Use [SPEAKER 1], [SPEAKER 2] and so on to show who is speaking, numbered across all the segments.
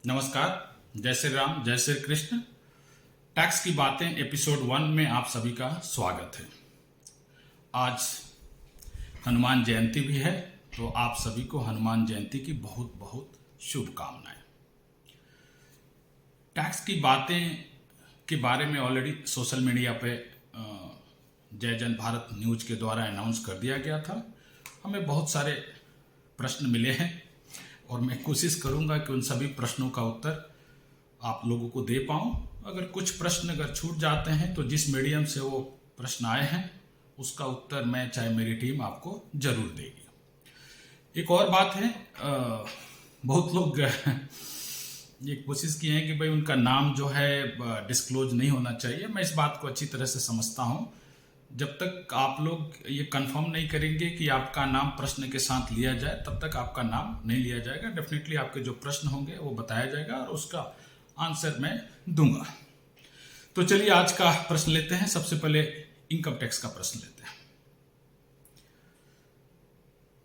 [SPEAKER 1] नमस्कार। जय श्री राम, जय श्री कृष्ण। टैक्स की बातें एपिसोड 1 में आप सभी का स्वागत है। आज हनुमान जयंती भी है, तो आप सभी को हनुमान जयंती की बहुत बहुत शुभकामनाएं। टैक्स की बातें के बारे में ऑलरेडी सोशल मीडिया पे जय जन भारत न्यूज के द्वारा अनाउंस कर दिया गया था। हमें बहुत सारे प्रश्न मिले हैं और मैं कोशिश करूंगा कि उन सभी प्रश्नों का उत्तर आप लोगों को दे पाऊं। अगर कुछ प्रश्न अगर छूट जाते हैं तो जिस मीडियम से वो प्रश्न आए हैं उसका उत्तर मैं चाहे मेरी टीम आपको जरूर देगी। एक और बात है, बहुत लोग ये कोशिश किए हैं कि भाई उनका नाम जो है डिस्क्लोज नहीं होना चाहिए। मैं इस बात को अच्छी तरह से समझता हूं। जब तक आप लोग ये कंफर्म नहीं करेंगे कि आपका नाम प्रश्न के साथ लिया जाए तब तक आपका नाम नहीं लिया जाएगा। डेफिनेटली आपके जो प्रश्न होंगे वो बताया जाएगा और उसका आंसर मैं दूंगा। तो चलिए आज का प्रश्न लेते हैं। सबसे पहले इनकम टैक्स का प्रश्न लेते हैं।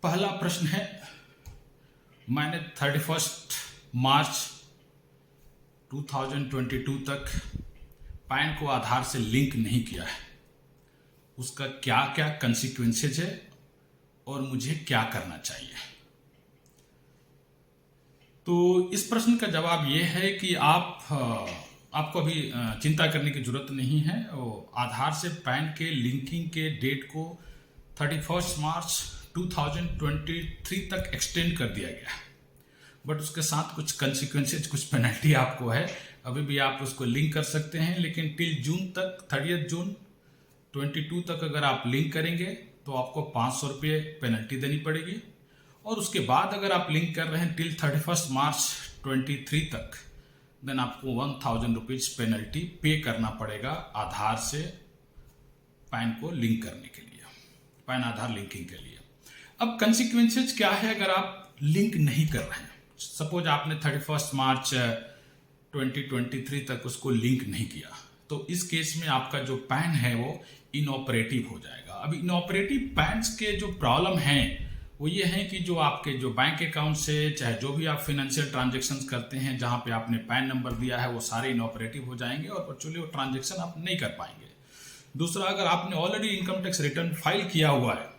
[SPEAKER 1] पहला प्रश्न है, मैंने 31 मार्च 2022 तक पैन को आधार से लिंक नहीं किया है, उसका क्या क्या कंसिक्वेंसेज है और मुझे क्या करना चाहिए। तो इस प्रश्न का जवाब ये है कि आपको अभी चिंता करने की जरूरत नहीं है। आधार से पैन के लिंकिंग के डेट को 31 मार्च 2023 तक एक्सटेंड कर दिया गया है, बट उसके साथ कुछ कंसिक्वेंसेज, कुछ पेनल्टी आपको है। अभी भी आप उसको लिंक कर सकते हैं, लेकिन टिल जून तक, 30 जून 22 तक अगर आप लिंक करेंगे तो आपको 500 रुपये पेनल्टी देनी पड़ेगी। और उसके बाद अगर आप लिंक कर रहे हैं टिल 31 मार्च 23 तक, देन आपको 1000 रुपीज पेनल्टी पे करना पड़ेगा आधार से पैन को लिंक करने के लिए, पैन आधार लिंकिंग के लिए। अब कंसिक्वेंसेज क्या है अगर आप लिंक नहीं कर रहे हैं। सपोज आपने 31 मार्च 2023 तक उसको लिंक नहीं किया, तो इस केस में आपका जो पैन है वो इनऑपरेटिव हो जाएगा। अब इनऑपरेटिव पैन्स के जो प्रॉब्लम हैं वो ये है कि जो आपके जो बैंक अकाउंट से, चाहे जो भी आप फिनेंशियल ट्रांजैक्शंस करते हैं जहां पे आपने पैन नंबर दिया है, वो सारे इनऑपरेटिव हो जाएंगे और एक्चुअली वो ट्रांजैक्शन आप नहीं कर पाएंगे। दूसरा, अगर आपने already income tax return file किया हुआ है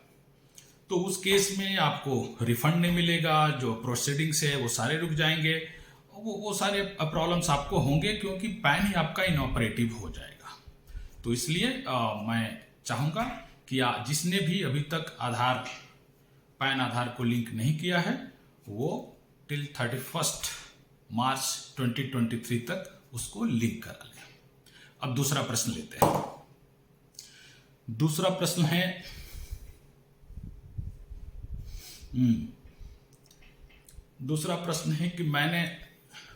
[SPEAKER 1] तो उस केस में आपको रिफंड नहीं मिलेगा, जो प्रोसीडिंग्स है वो सारे रुक जाएंगे, वो सारे प्रॉब्लम्स आपको होंगे क्योंकि पैन ही आपका इनऑपरेटिव हो जाएगा। तो इसलिए मैं चाहूँगा कि जिसने भी अभी तक पैन आधार को लिंक नहीं किया है वो टिल 31 मार्च 2023 तक उसको लिंक करा लें। अब दूसरा प्रश्न लेते हैं। दूसरा प्रश्न है, दूसरा प्रश्न है कि मैंने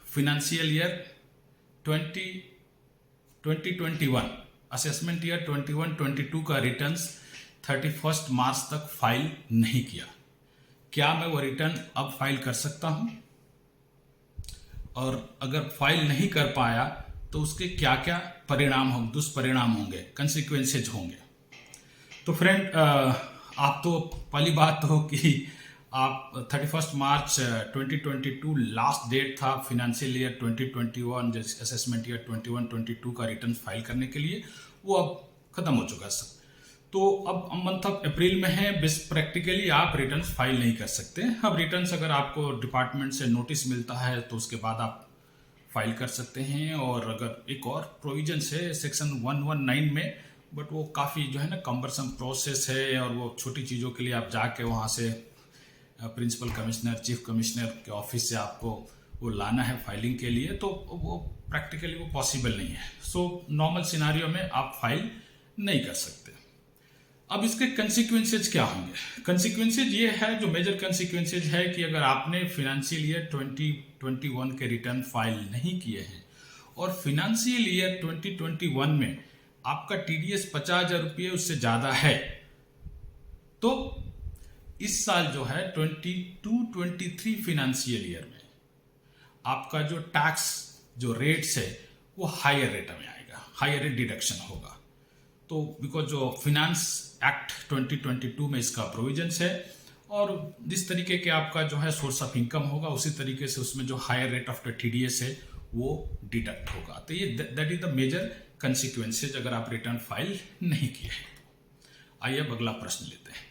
[SPEAKER 1] फिनेंशियल ईयर 2021 असेसमेंट ईयर 21-22 का रिटर्न्स 31 मार्च तक फाइल नहीं किया, क्या मैं वो रिटर्न अब फाइल कर सकता हूं? और अगर फाइल नहीं कर पाया तो उसके क्या क्या परिणाम होंगे, दुष्परिणाम होंगे, कंसिक्वेंसेज होंगे। तो फ्रेंड, आप तो पहली बात तो कि आप 31 मार्च 2022 लास्ट डेट था फिनेंशियल ईयर 2021 जैसे असेसमेंट ईयर 21-22 का रिटर्न फाइल करने के लिए, वो अब खत्म हो चुका है सब। तो अब मंथ ऑफ अप्रैल में है, प्रैक्टिकली आप रिटर्न फाइल नहीं कर सकते। अब रिटर्न अगर आपको डिपार्टमेंट से नोटिस मिलता है तो उसके बाद आप फाइल कर सकते हैं। और अगर एक और प्रोविजन है सेक्शन 119 में, बट वो काफ़ी जो है ना कम्बरसम प्रोसेस है और वो छोटी चीज़ों के लिए आप जाके वहाँ से प्रिंसिपल कमिश्नर, चीफ कमिश्नर के ऑफिस से आपको वो लाना है फाइलिंग के लिए, तो वो प्रैक्टिकली वो पॉसिबल नहीं है। सो नॉर्मल सिनारियो में आप फाइल नहीं कर सकते। अब इसके कंसिक्वेंसेज क्या होंगे? कंसिक्वेंसेज ये है, जो मेजर कंसिक्वेंसेज है कि अगर आपने फिनेंशियल ईयर 2021 के रिटर्न फाइल नहीं किए हैं और फिनेंशियल ईयर 2021 में आपका टीडीएस 50,000 रुपये उससे ज़्यादा है, तो इस साल जो है 22-23 फिनेंशियल ईयर में आपका जो टैक्स जो रेट्स है वो हायर रेट में आएगा, हायर रेट डिडक्शन होगा। तो बिकॉज जो फिनेंस एक्ट 2022 में इसका प्रोविजंस है और जिस तरीके के आपका जो है सोर्स ऑफ इनकम होगा उसी तरीके से उसमें जो हायर रेट ऑफ TDS है वो डिडक्ट होगा। तो ये that is the major consequences अगर आप रिटर्न फाइल नहीं किए हैं। आइए अब अगला प्रश्न लेते हैं।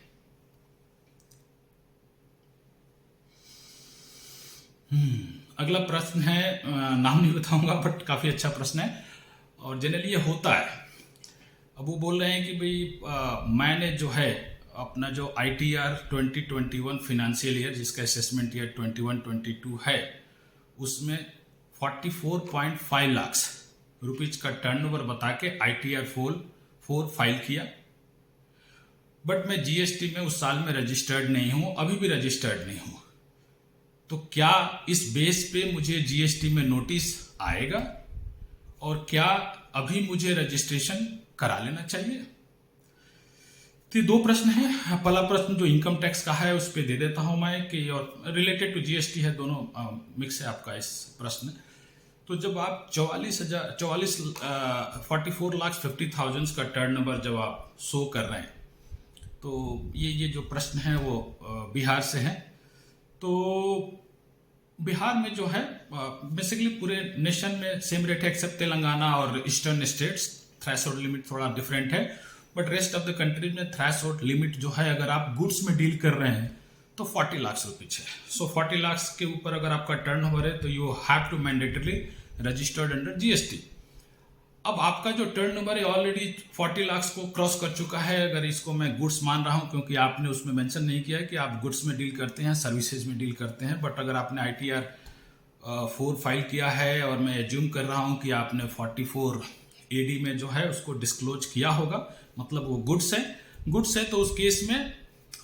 [SPEAKER 1] अगला प्रश्न है, नाम नहीं बताऊंगा बट काफी अच्छा प्रश्न है और जनरली ये होता है। अब वो बोल रहे हैं कि भाई मैंने जो है अपना जो ITR 2021 फाइनेंशियल ईयर जिसका असेसमेंट ईयर 21-22 है उसमें 44.5 लाख रुपीज का टर्नओवर बता के ITR 4 फाइल किया, बट मैं GST में उस साल में रजिस्टर्ड नहीं हूं, अभी भी रजिस्टर्ड नहीं हूं। तो क्या इस बेस पे मुझे GST में नोटिस आएगा और क्या अभी मुझे रजिस्ट्रेशन करा लेना चाहिए? तो दो प्रश्न है। पहला प्रश्न जो इनकम टैक्स का है उस पर दे देता हूं मैं कि और रिलेटेड टू GST है, दोनों मिक्स है आपका इस प्रश्न। तो जब आप 44,50,000 का टर्नओवर जब आप शो कर रहे हैं, तो ये जो प्रश्न है वो बिहार से है। तो बिहार में जो है बेसिकली पूरे नेशन में सेम रेट है एक्सेप्ट तेलंगाना और ईस्टर्न स्टेट्स, थ्रेशोल्ड लिमिट थोड़ा डिफरेंट है, but rest of the country में थ्रेशोल्ड लिमिट जो है अगर आप गुड्स में डील कर रहे हैं तो 40 लाख रुपीज है। सो 40 लाख के ऊपर अगर आपका टर्नओवर है तो you have to mandatory registered under GST। अब आपका जो टर्नओवर है ऑलरेडी 40 लाख को क्रॉस कर चुका है, अगर इसको मैं गुड्स मान रहा हूं क्योंकि आपने उसमें मेंशन नहीं किया है कि आप गुड्स में डील करते हैं सर्विसेज में डील करते हैं, बट अगर आपने ITR 4 फाइल किया है और मैं एज्यूम कर रहा हूं कि आपने 44 AD में जो है उसको डिस्क्लोज किया होगा, मतलब वो गुड्स है तो उस केस में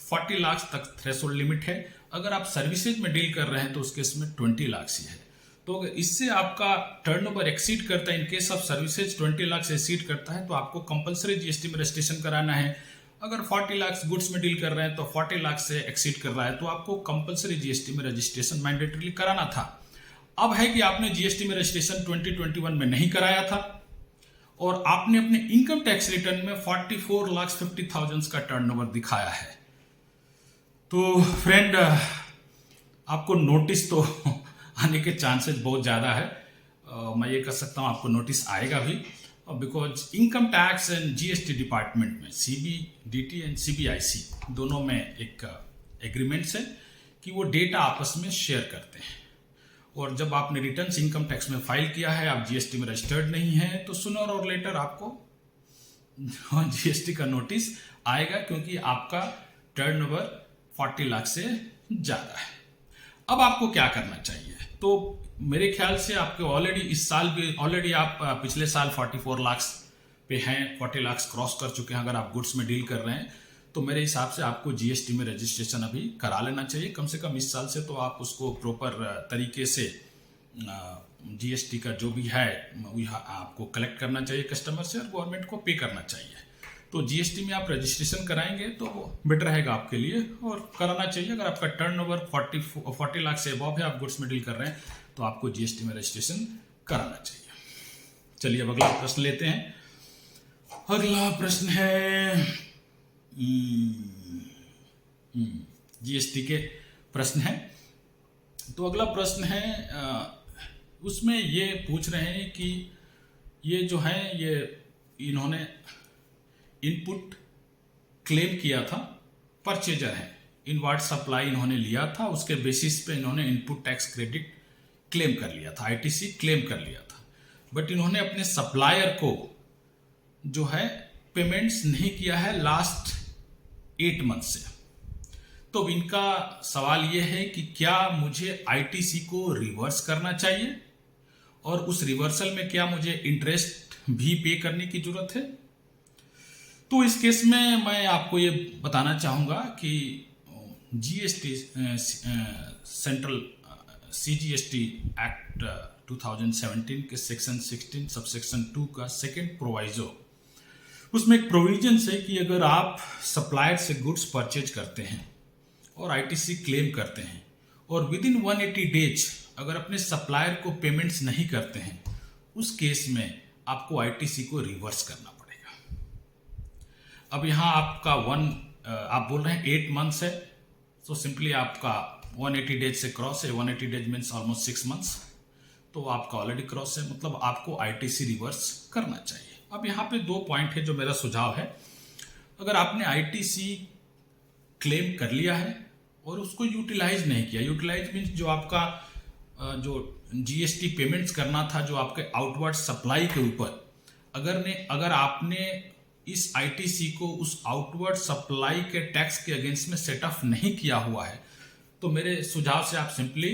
[SPEAKER 1] 40 लाख तक थ्रेशोल्ड लिमिट है। अगर आप सर्विसेज में डील कर रहे हैं तो उस केस में 20 लाख ही है। तो अगर इससे आपका टर्नओवर एक्सीड करता है, in case of services 20 lakh से एक्सीड करता है तो आपको कंपलसरी GST में रजिस्ट्रेशन कराना है। अगर 40 लाख गुड्स में डील कर रहे हैं तो 40 लाख से एक्सीड कर रहा है तो आपको कंपलसरी GST में रजिस्ट्रेशन मैंडेटरी कराना था। अब है कि आपने GST में रजिस्ट्रेशन 2021 में नहीं कराया था और आपने अपने इनकम टैक्स रिटर्न में 44,50,000 का टर्नओवर दिखाया है। तो फ्रेंड आपको नोटिस तो आने के चांसेस बहुत ज़्यादा है। मैं ये कह सकता हूँ आपको नोटिस आएगा भी, because income tax and GST department में CBDT एंड CBIC दोनों में एक एग्रीमेंट्स है कि वो डेटा आपस में शेयर करते हैं। और जब आपने रिटर्न्स इनकम टैक्स में फाइल किया है, आप GST में रजिस्टर्ड नहीं है, तो सुनर और लेटर आपको GST का नोटिस आएगा क्योंकि आपका टर्नओवर 40 लाख से ज़्यादा है। अब आपको क्या करना चाहिए? तो मेरे ख्याल से आपके ऑलरेडी इस साल भी ऑलरेडी आप पिछले साल 44 लाख पे हैं, 40 लाख क्रॉस कर चुके हैं। अगर आप गुड्स में डील कर रहे हैं तो मेरे हिसाब से आपको GST में रजिस्ट्रेशन अभी करा लेना चाहिए। कम से कम इस साल से तो आप उसको प्रॉपर तरीके से GST का जो भी है आपको कलेक्ट करना चाहिए कस्टमर से और गवर्नमेंट को पे करना चाहिए। तो GST में आप रजिस्ट्रेशन कराएंगे तो बेटर रहेगा आपके लिए और कराना चाहिए। अगर आपका टर्नओवर 40 लाख से अबव है, आप गुड्स में डील कर रहे हैं, तो आपको GST में रजिस्ट्रेशन कराना चाहिए। चलिए अब अगला प्रश्न लेते हैं। अगला प्रश्न है GST के प्रश्न है। तो अगला प्रश्न है उसमें ये पूछ रहे हैं कि ये जो है ये इन्होंने इनपुट क्लेम किया था, परचेजर है, इनवर्ट सप्लाई इन्होंने लिया था, उसके बेसिस पे इन्होंने इनपुट टैक्स क्रेडिट क्लेम कर लिया था, ITC क्लेम कर लिया था, बट इन्होंने अपने सप्लायर को जो है पेमेंट्स नहीं किया है लास्ट 8 मंथ से। तो इनका सवाल ये है कि क्या मुझे ITC को रिवर्स करना चाहिए और उस रिवर्सल में क्या मुझे इंटरेस्ट भी पे करने की जरूरत है? तो इस केस में मैं आपको ये बताना चाहूँगा कि GST सेंट्रल CGST एक्ट 2017 के सेक्शन 16 सबसेक्शन 2 का सेकेंड प्रोवाइजो, उसमें एक प्रोविजन है कि अगर आप सप्लायर से गुड्स परचेज करते हैं और ITC क्लेम करते हैं और विद इन 180 डेज अगर अपने सप्लायर को पेमेंट्स नहीं करते हैं, उस केस में आपको ITC को रिवर्स करना पड़ेगा। अब यहाँ आपका आप बोल रहे हैं 8 मंथ्स है, तो सिंपली आपका 180 डेज से क्रॉस है, 180 डेज मीन्स ऑलमोस्ट 6 मंथ्स, तो आपका ऑलरेडी क्रॉस है, मतलब आपको आईटीसी रिवर्स करना चाहिए। अब यहाँ पे 2 पॉइंट है जो मेरा सुझाव है। अगर आपने आईटीसी क्लेम कर लिया है और उसको यूटिलाइज नहीं किया, यूटिलाइज मीन्स जो आपका जो जीएसटी पेमेंट्स करना था जो आपके आउटवर्ड सप्लाई के ऊपर, अगर आपने इस आईटीसी को उस आउटवर्ड सप्लाई के टैक्स के अगेंस्ट में सेट ऑफ नहीं किया हुआ है, तो मेरे सुझाव से आप सिंपली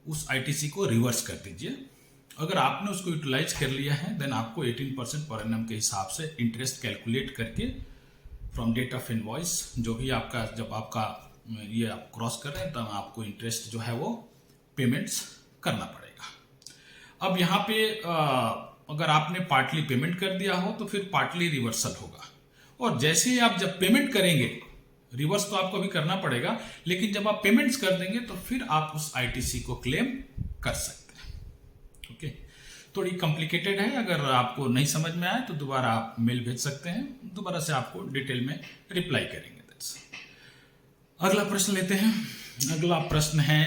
[SPEAKER 1] उस आईटीसी को रिवर्स कर दीजिए। अगर आपने उसको यूटिलाइज कर लिया है देन आपको 18% पर एनम के हिसाब से इंटरेस्ट कैलकुलेट करके फ्रॉम डेट ऑफ इनवॉइस, जो भी आपका जब आपका ये आप क्रॉस कर रहे हैं तब आपको इंटरेस्ट जो है वो पेमेंट्स करना पड़ेगा। अब यहाँ पे अगर आपने पार्टली पेमेंट कर दिया हो तो फिर पार्टली रिवर्सल होगा, और जैसे ही आप जब पेमेंट करेंगे, रिवर्स तो आपको अभी करना पड़ेगा, लेकिन जब आप पेमेंट्स कर देंगे तो फिर आप उस आईटीसी को क्लेम कर सकते हैं। ओके, थोड़ी कॉम्प्लिकेटेड है, अगर आपको नहीं समझ में आए तो दोबारा आप मेल भेज सकते हैं, दोबारा से आपको डिटेल में रिप्लाई करेंगे। अगला प्रश्न लेते हैं। अगला प्रश्न है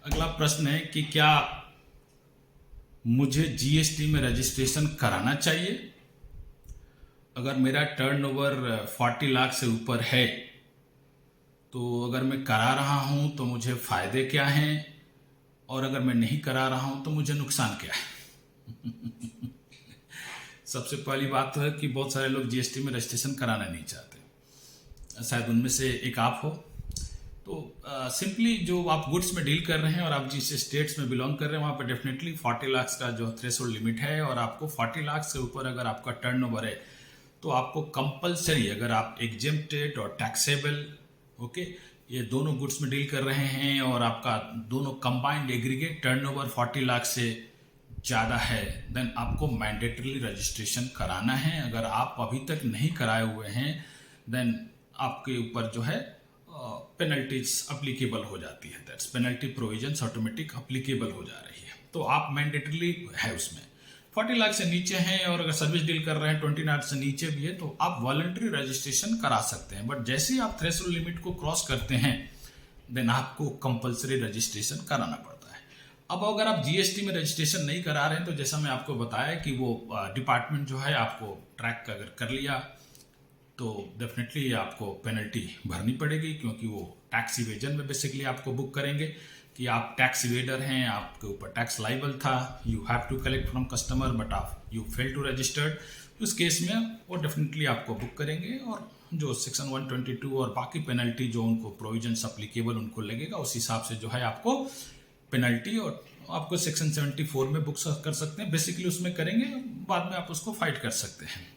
[SPEAKER 1] अगला प्रश्न है कि क्या मुझे जीएसटी में रजिस्ट्रेशन कराना चाहिए अगर मेरा टर्नओवर 40 लाख से ऊपर है? तो अगर मैं करा रहा हूं तो मुझे फायदे क्या हैं, और अगर मैं नहीं करा रहा हूं तो मुझे नुकसान क्या है? सबसे पहली बात तो है कि बहुत सारे लोग जीएसटी में रजिस्ट्रेशन कराना नहीं चाहते, शायद उनमें से एक आप हो। तो सिंपली जो आप गुड्स में डील कर रहे हैं और आप जिस स्टेट्स में बिलोंग कर रहे हैं वहाँ पर डेफिनेटली 40 लाख का जो थ्रेशोल्ड लिमिट है, और आपको 40 लाख से ऊपर अगर आपका टर्नओवर है तो आपको कंपलसरी, अगर आप एग्जेम्प्टेड और टैक्सेबल, ओके, ये दोनों गुड्स में डील कर रहे हैं और आपका दोनों कंबाइंड एग्रीगेट टर्नओवर 40 लाख से ज़्यादा है, देन आपको मैंडेटरी रजिस्ट्रेशन कराना है। अगर आप अभी तक नहीं कराए हुए हैं देन आपके ऊपर जो है पेनल्टीज अप्लीकेबल हो जाती है, that's penalty provisions automatic applicable हो जा रही है। तो आप मैंडेटरी है उसमें 40 लाख से नीचे हैं, और अगर सर्विस डील कर रहे हैं 20 लाख से नीचे भी है तो आप वॉलंटरी रजिस्ट्रेशन करा सकते हैं। बट जैसे ही आप थ्रेशोल्ड लिमिट को क्रॉस करते हैं देन आपको कंपलसरी रजिस्ट्रेशन कराना पड़ता है। अब अगर आप जीएसटी में रजिस्ट्रेशन नहीं करा रहे हैं तो जैसा मैं आपको बताया कि वो डिपार्टमेंट जो है आपको ट्रैक अगर कर लिया तो डेफिनेटली आपको पेनल्टी भरनी पड़ेगी, क्योंकि वो टैक्स इवेजन में बेसिकली आपको बुक करेंगे कि आप टैक्स इवेडर हैं, आपके ऊपर टैक्स लाइबल था, you have to collect from customer but आप यू फेल टू रजिस्टर्ड। उस केस में वो डेफिनेटली आपको बुक करेंगे, और जो सेक्शन 122 और बाकी पेनल्टी जो उनको प्रोविजंस अप्लीकेबल उनको लगेगा उस हिसाब से जो है आपको पेनल्टी, और आपको सेक्शन 74 में बुक कर सकते हैं, बेसिकली उसमें करेंगे, बाद में आप उसको फाइट कर सकते हैं।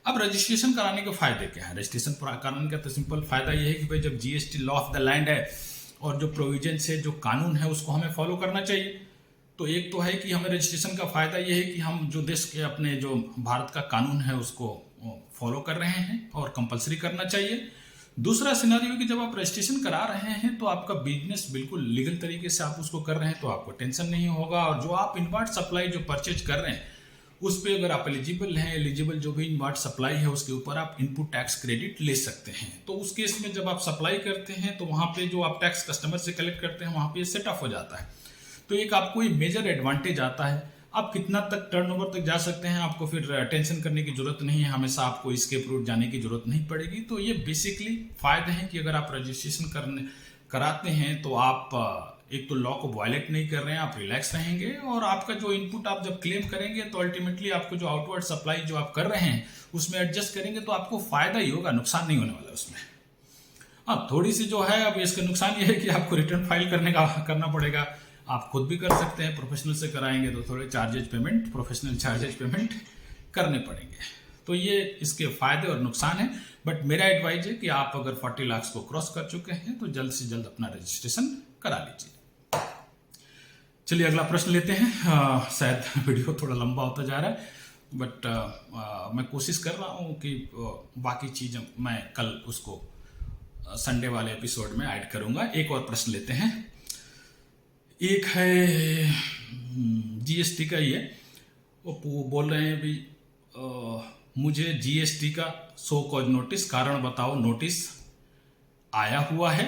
[SPEAKER 1] अब रजिस्ट्रेशन कराने के फायदे क्या है? रजिस्ट्रेशन कराने का तो सिंपल फायदा ये है कि भाई जब GST law of the land है और जो प्रोविजन से जो कानून है उसको हमें फॉलो करना चाहिए। तो एक तो है कि हमें रजिस्ट्रेशन का फायदा ये है कि हम जो देश के अपने जो भारत का कानून है उसको फॉलो कर रहे हैं और कंपलसरी करना चाहिए। दूसरा सिनेरियो कि जब आप रजिस्ट्रेशन करा रहे हैं तो आपका बिजनेस बिल्कुल लीगल तरीके से आप उसको कर रहे हैं तो आपको टेंशन नहीं होगा, और जो आप इनवर्ट सप्लाई जो परचेज कर रहे हैं उस पर अगर आप एलिजिबल हैं, एलिजिबल जो भी इनवर्ट सप्लाई है उसके ऊपर आप इनपुट टैक्स क्रेडिट ले सकते हैं। तो उस केस में जब आप सप्लाई करते हैं तो वहाँ पे जो आप टैक्स कस्टमर से कलेक्ट करते हैं वहाँ पे सेट ऑफ हो जाता है। तो एक आपको ये मेजर एडवांटेज आता है। आप कितना तक टर्नओवर तक जा सकते हैं, आपको फिर टेंशन करने की जरूरत नहीं है, हमेशा आपको एस्केप रूट जाने की जरूरत नहीं पड़ेगी। तो ये बेसिकली फायदे हैं कि अगर आप रजिस्ट्रेशन कराते हैं तो आप एक तो लॉ को वायलेट नहीं कर रहे हैं, आप रिलैक्स रहेंगे, और आपका जो इनपुट आप जब क्लेम करेंगे तो अल्टीमेटली आपको जो आउटवर्ड सप्लाई जो आप कर रहे हैं उसमें एडजस्ट करेंगे तो आपको फायदा ही होगा, नुकसान नहीं होने वाला उसमें। हाँ, थोड़ी सी जो है अब इसका नुकसान ये है कि आपको रिटर्न फाइल करना पड़ेगा। आप खुद भी कर सकते हैं, प्रोफेशनल से कराएंगे तो थोड़े प्रोफेशनल चार्जेज पेमेंट करने पड़ेंगे। तो ये इसके फायदे और नुकसान है। बट मेरा एडवाइज है कि आप अगर 40 लाख को क्रॉस कर चुके हैं तो जल्द से जल्द अपना रजिस्ट्रेशन करा लीजिए। चलिए अगला प्रश्न लेते हैं। शायद वीडियो थोड़ा लंबा होता जा रहा है, बट मैं कोशिश कर रहा हूँ कि बाकी चीज़ मैं कल उसको संडे वाले एपिसोड में ऐड करूँगा। एक और प्रश्न लेते हैं। एक है जीएसटी का ही है, वो बोल रहे हैं भी मुझे जीएसटी का सो कॉज नोटिस, कारण बताओ नोटिस आया हुआ है,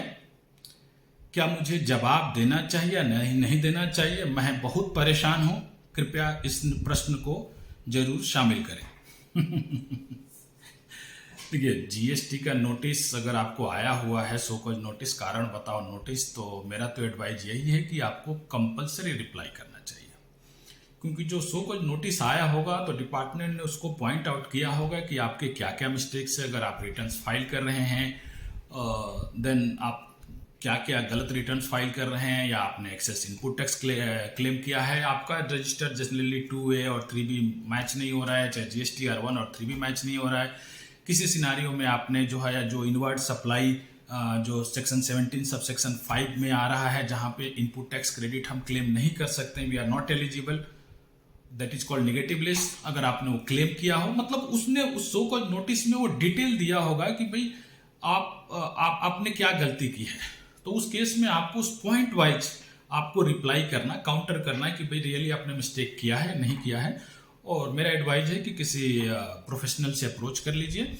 [SPEAKER 1] क्या मुझे जवाब देना चाहिए या नहीं देना चाहिए? मैं बहुत परेशान हूं, कृपया इस प्रश्न को जरूर शामिल करें। देखिए, जीएसटी का नोटिस अगर आपको आया हुआ है, सो कॉज नोटिस, कारण बताओ नोटिस, तो मेरा तो एडवाइज यही है कि आपको कंपलसरी रिप्लाई करना चाहिए। क्योंकि जो सो कॉज नोटिस आया होगा तो डिपार्टमेंट ने उसको पॉइंट आउट किया होगा कि आपके क्या क्या मिस्टेक्स है। अगर आप रिटर्न्स फाइल कर रहे हैं, देन आप क्या क्या गलत रिटर्न्स फाइल कर रहे हैं, या आपने एक्सेस इनपुट टैक्स क्लेम किया है, आपका रजिस्टर जनरली 2A और 3B मैच नहीं हो रहा है, चाहे GSTR 1 और 3B मैच नहीं हो रहा है, किसी सिनारियों में आपने जो है जो इनवर्ड सप्लाई जो सेक्शन 17 सब सेक्शन 5 में आ रहा है, जहां पे इनपुट टैक्स क्रेडिट हम क्लेम नहीं कर सकते, we are not eligible, that is called negative list. अगर आपने वो क्लेम किया हो, मतलब उसने उस सो कॉज नोटिस में वो डिटेल दिया होगा कि भाई आपने क्या गलती की है। तो उस केस में आपको उस पॉइंट वाइज आपको रिप्लाई करना, काउंटर करना है कि भाई रियली आपने मिस्टेक किया है, नहीं किया है। और मेरा एडवाइज है कि किसी प्रोफेशनल से अप्रोच कर लीजिए,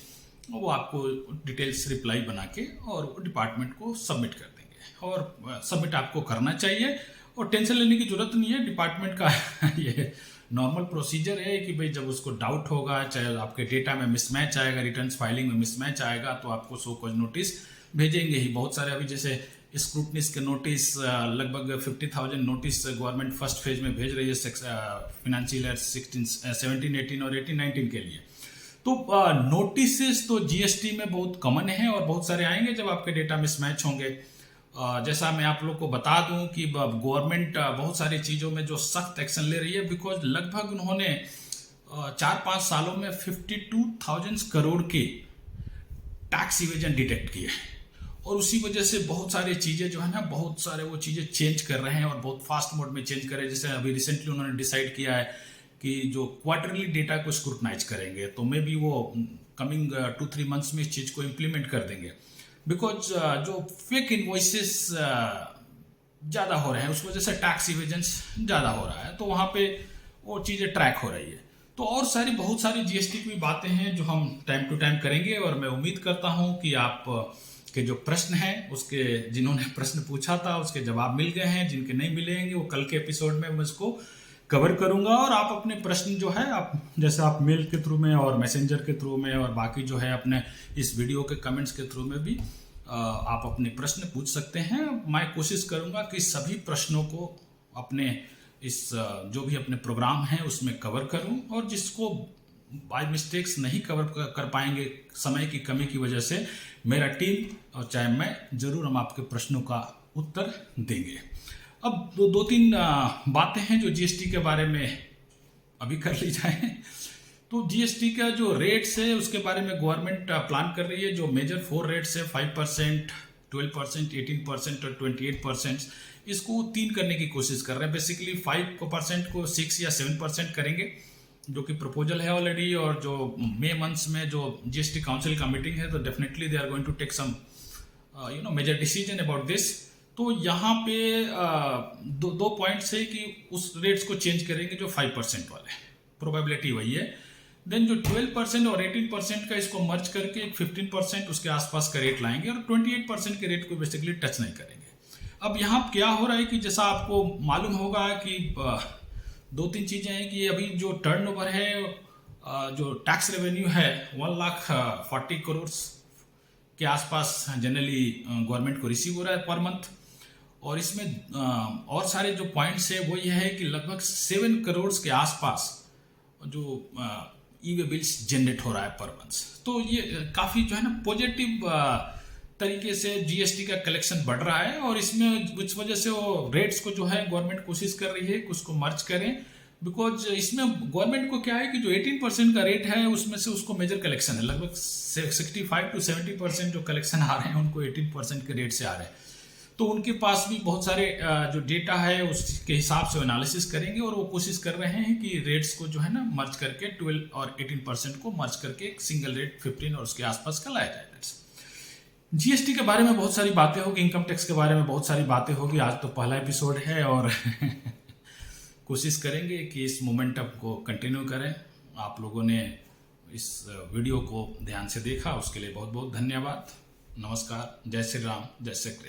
[SPEAKER 1] वो आपको डिटेल्स रिप्लाई बना के और डिपार्टमेंट को सबमिट कर देंगे। और सबमिट आपको करना चाहिए और टेंशन लेने की जरूरत नहीं है। डिपार्टमेंट का ये नॉर्मल प्रोसीजर है कि भाई जब उसको डाउट होगा, चाहे आपके डेटा में मिसमैच आएगा, रिटर्न्स फाइलिंग में मिसमैच आएगा, तो आपको सो कॉज नोटिस भेजेंगे ही। बहुत सारे अभी जैसे स्क्रूटनीस के नोटिस, लगभग 50,000 नोटिस गवर्नमेंट फर्स्ट फेज में भेज रही है फाइनेंशियल ईयर 17, 18 और 18-19 के लिए। तो नोटिसेस तो जीएसटी में बहुत कॉमन है और बहुत सारे आएंगे जब आपके डेटा मिसमैच होंगे। जैसा मैं आप लोग को बता दूं कि गवर्नमेंट बहुत सारी चीज़ों में जो सख्त एक्शन ले रही है, बिकॉज लगभग उन्होंने 4-5 सालों में 52,000 करोड़ के टैक्स इवेजन डिटेक्ट किए हैं। और उसी वजह से बहुत सारी चीज़ें जो है ना, बहुत सारे वो चीज़ें चेंज कर रहे हैं और बहुत फास्ट मोड में चेंज कर रहे हैं। जैसे अभी रिसेंटली उन्होंने डिसाइड किया है कि जो क्वार्टरली डेटा को स्क्रूटनाइज करेंगे, तो मे बी वो कमिंग 2-3 मंथ्स में इस चीज़ को इम्प्लीमेंट कर देंगे। बिकॉज जो फेक इन्वॉइसेस ज़्यादा हो रहे हैं, उस वजह से टैक्स इवेजन्स ज़्यादा हो रहा है, तो वहाँ पे वो चीज़ें ट्रैक हो रही है। तो और बहुत सारी जीएसटी की बातें हैं जो हम टाइम टू टाइम करेंगे। और मैं उम्मीद करता हूँ कि आप के जो प्रश्न हैं, उसके जिन्होंने प्रश्न पूछा था उसके जवाब मिल गए हैं, जिनके नहीं मिलेंगे वो कल के एपिसोड में मैं उसको कवर करूंगा। और आप अपने प्रश्न जो है, आप जैसे आप मेल के थ्रू में और मैसेंजर के थ्रू में और बाकी जो है अपने इस वीडियो के कमेंट्स के थ्रू में भी आप अपने प्रश्न पूछ सकते हैं। मैं कोशिश करूंगा कि सभी प्रश्नों को अपने इस जो भी अपने प्रोग्राम हैं उसमें कवर करूं, और जिसको बाय मिस्टेक्स नहीं कवर कर पाएंगे समय की कमी की वजह से, मेरा टीम और चाहे मैं जरूर हम आपके प्रश्नों का उत्तर देंगे। अब दो तीन बातें हैं जो जीएसटी के बारे में अभी कर ली जाए। तो जीएसटी का जो रेट्स है उसके बारे में गवर्नमेंट प्लान कर रही है। जो मेजर 4 रेट्स है 5%, 12%, 18% और 28%, इसको 3 करने की कोशिश कर रहे हैं। बेसिकली 5% को 6 या 7% करेंगे, जो कि प्रपोजल है ऑलरेडी। और जो मई मंथ्स में जो जीएसटी काउंसिल का मीटिंग है, तो definitely they are going to take some major decision about this. तो यहाँ पे दो पॉइंट्स है कि उस रेट्स को चेंज करेंगे जो 5% वाले, प्रोबेबिलिटी वही है। देन जो 12% और 18% का इसको मर्ज करके एक 15% उसके आसपास का रेट लाएंगे, और 28% के रेट को बेसिकली टच नहीं करेंगे। अब यहाँ क्या हो रहा है कि जैसा आपको मालूम होगा कि 2-3 चीज़ें हैं कि अभी जो टर्नओवर है, जो टैक्स रेवेन्यू है 1,40 करोड़ के आसपास जनरली गवर्नमेंट को रिसीव हो रहा है पर मंथ। और इसमें और सारे जो पॉइंट्स है वो ये है कि लगभग 7 करोड़ के आसपास जो ई वे बिल्स जनरेट हो रहा है पर मंथ। तो ये काफ़ी जो है ना पॉजिटिव तरीके से जीएसटी का कलेक्शन बढ़ रहा है। और इसमें इस वजह से वो रेट्स को जो है गवर्नमेंट कोशिश कर रही है कि उसको मर्ज करें। बिकॉज इसमें गवर्नमेंट को क्या है कि जो 18% का रेट है उसमें से उसको मेजर कलेक्शन है, लगभग 65 to 70% जो कलेक्शन आ रहे हैं उनको 18% के रेट से आ रहे हैं। तो उनके पास भी बहुत सारे जो डेटा है उसके हिसाब से एनालिसिस करेंगे, और वो कोशिश कर रहे हैं कि रेट्स को जो है ना मर्ज करके 12 और 18% को मर्ज करके एक सिंगल रेट 15 और उसके आसपास का लाया जाए। जीएसटी के बारे में बहुत सारी बातें होगी, इनकम टैक्स के बारे में बहुत सारी बातें होगी। आज तो पहला एपिसोड है और कोशिश करेंगे कि इस मोमेंटम को कंटिन्यू करें। आप लोगों ने इस वीडियो को ध्यान से देखा उसके लिए बहुत बहुत धन्यवाद। नमस्कार। जय श्री राम, जय श्री कृष्ण।